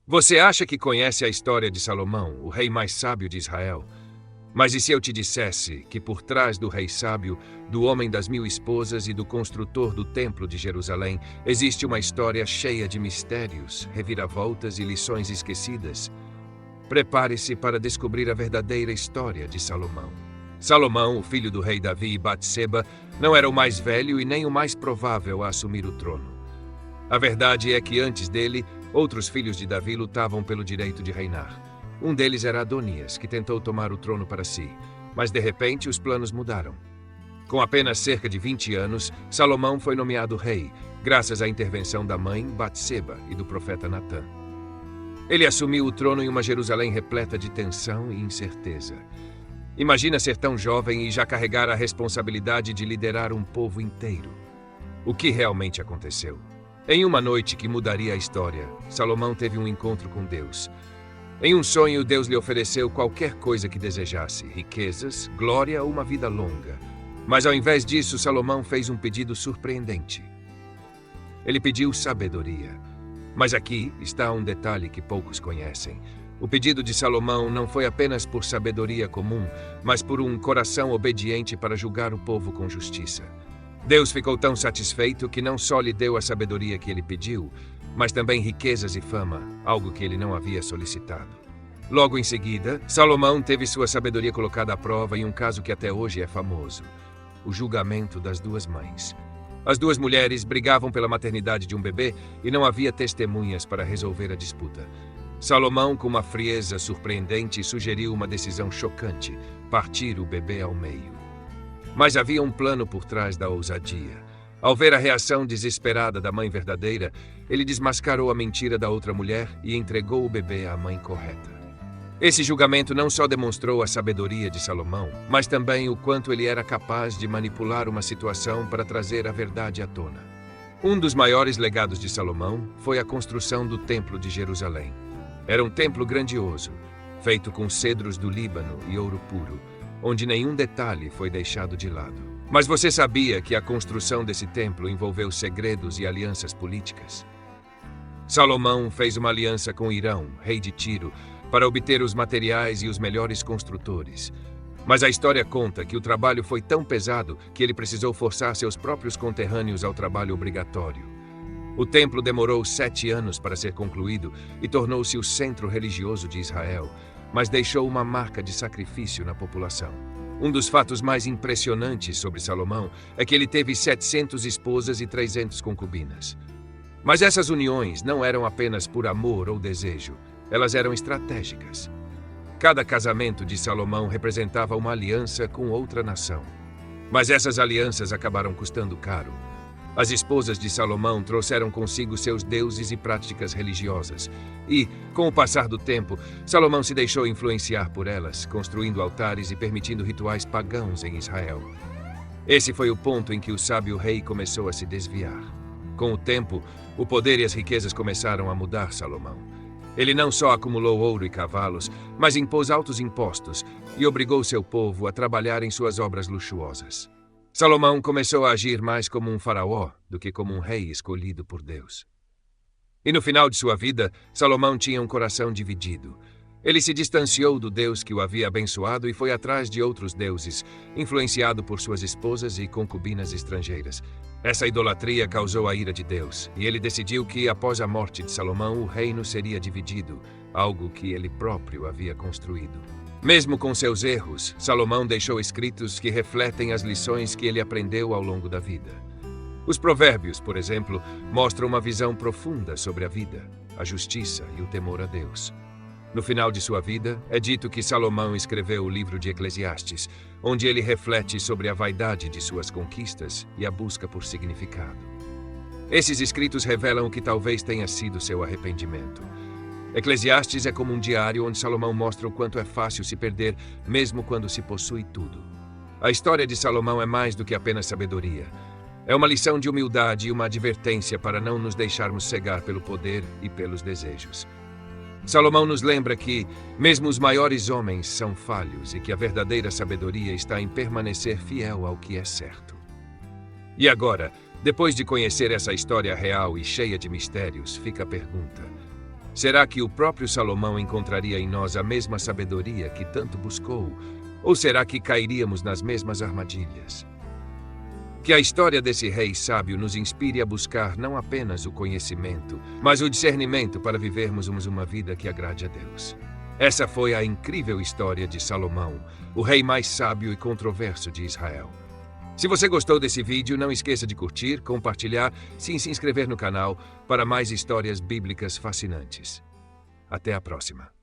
Você acha que conhece a história de Salomão, o rei mais sábio de Israel? Mas e se eu te dissesse que por trás do rei sábio, do homem das 1000 esposas e do construtor do templo de Jerusalém, existe uma história cheia de mistérios, reviravoltas e lições esquecidas? Prepare-se para descobrir a verdadeira história de Salomão. Salomão, o filho do rei Davi e Batseba, não era o mais velho e nem o mais provável a assumir o trono. A verdade é que antes dele, outros filhos de Davi lutavam pelo direito de reinar. Um deles era Adonias, que tentou tomar o trono para si, mas de repente os planos mudaram. Com apenas cerca de 20 anos, Salomão foi nomeado rei, graças à intervenção da mãe, Batseba, e do profeta Natã. Ele assumiu o trono em uma Jerusalém repleta de tensão e incerteza. Imagina ser tão jovem e já carregar a responsabilidade de liderar um povo inteiro. O que realmente aconteceu? Em uma noite que mudaria a história, Salomão teve um encontro com Deus. Em um sonho, Deus lhe ofereceu qualquer coisa que desejasse, riquezas, glória ou uma vida longa. Mas ao invés disso, Salomão fez um pedido surpreendente. Ele pediu sabedoria. Mas aqui está um detalhe que poucos conhecem. O pedido de Salomão não foi apenas por sabedoria comum, mas por um coração obediente para julgar o povo com justiça. Deus ficou tão satisfeito que não só lhe deu a sabedoria que ele pediu, mas também riquezas e fama, algo que ele não havia solicitado. Logo em seguida, Salomão teve sua sabedoria colocada à prova em um caso que até hoje é famoso: o julgamento das duas mães. As duas mulheres brigavam pela maternidade de um bebê e não havia testemunhas para resolver a disputa. Salomão, com uma frieza surpreendente, sugeriu uma decisão chocante: partir o bebê ao meio. Mas havia um plano por trás da ousadia. Ao ver a reação desesperada da mãe verdadeira, ele desmascarou a mentira da outra mulher e entregou o bebê à mãe correta. Esse julgamento não só demonstrou a sabedoria de Salomão, mas também o quanto ele era capaz de manipular uma situação para trazer a verdade à tona. Um dos maiores legados de Salomão foi a construção do Templo de Jerusalém. Era um templo grandioso, feito com cedros do Líbano e ouro puro, onde nenhum detalhe foi deixado de lado. Mas você sabia que a construção desse templo envolveu segredos e alianças políticas? Salomão fez uma aliança com Irão, rei de Tiro, para obter os materiais e os melhores construtores. Mas a história conta que o trabalho foi tão pesado que ele precisou forçar seus próprios conterrâneos ao trabalho obrigatório. O templo demorou 7 anos para ser concluído e tornou-se o centro religioso de Israel, mas deixou uma marca de sacrifício na população. Um dos fatos mais impressionantes sobre Salomão é que ele teve 700 esposas e 300 concubinas. Mas essas uniões não eram apenas por amor ou desejo, elas eram estratégicas. Cada casamento de Salomão representava uma aliança com outra nação. Mas essas alianças acabaram custando caro. As esposas de Salomão trouxeram consigo seus deuses e práticas religiosas. E, com o passar do tempo, Salomão se deixou influenciar por elas, construindo altares e permitindo rituais pagãos em Israel. Esse foi o ponto em que o sábio rei começou a se desviar. Com o tempo, o poder e as riquezas começaram a mudar Salomão. Ele não só acumulou ouro e cavalos, mas impôs altos impostos e obrigou seu povo a trabalhar em suas obras luxuosas. Salomão começou a agir mais como um faraó do que como um rei escolhido por Deus. E no final de sua vida, Salomão tinha um coração dividido. Ele se distanciou do Deus que o havia abençoado e foi atrás de outros deuses, influenciado por suas esposas e concubinas estrangeiras. Essa idolatria causou a ira de Deus, e ele decidiu que, após a morte de Salomão, o reino seria dividido, algo que ele próprio havia construído. Mesmo com seus erros, Salomão deixou escritos que refletem as lições que ele aprendeu ao longo da vida. Os provérbios, por exemplo, mostram uma visão profunda sobre a vida, a justiça e o temor a Deus. No final de sua vida, é dito que Salomão escreveu o livro de Eclesiastes, onde ele reflete sobre a vaidade de suas conquistas e a busca por significado. Esses escritos revelam o que talvez tenha sido seu arrependimento. Eclesiastes é como um diário onde Salomão mostra o quanto é fácil se perder, mesmo quando se possui tudo. A história de Salomão é mais do que apenas sabedoria. É uma lição de humildade e uma advertência para não nos deixarmos cegar pelo poder e pelos desejos. Salomão nos lembra que, mesmo os maiores homens são falhos e que a verdadeira sabedoria está em permanecer fiel ao que é certo. E agora, depois de conhecer essa história real e cheia de mistérios, fica a pergunta: Será que o próprio Salomão encontraria em nós a mesma sabedoria que tanto buscou? Ou será que cairíamos nas mesmas armadilhas? Que a história desse rei sábio nos inspire a buscar não apenas o conhecimento, mas o discernimento para vivermos uma vida que agrade a Deus. Essa foi a incrível história de Salomão, o rei mais sábio e controverso de Israel. Se você gostou desse vídeo, não esqueça de curtir, compartilhar e se inscrever no canal para mais histórias bíblicas fascinantes. Até a próxima.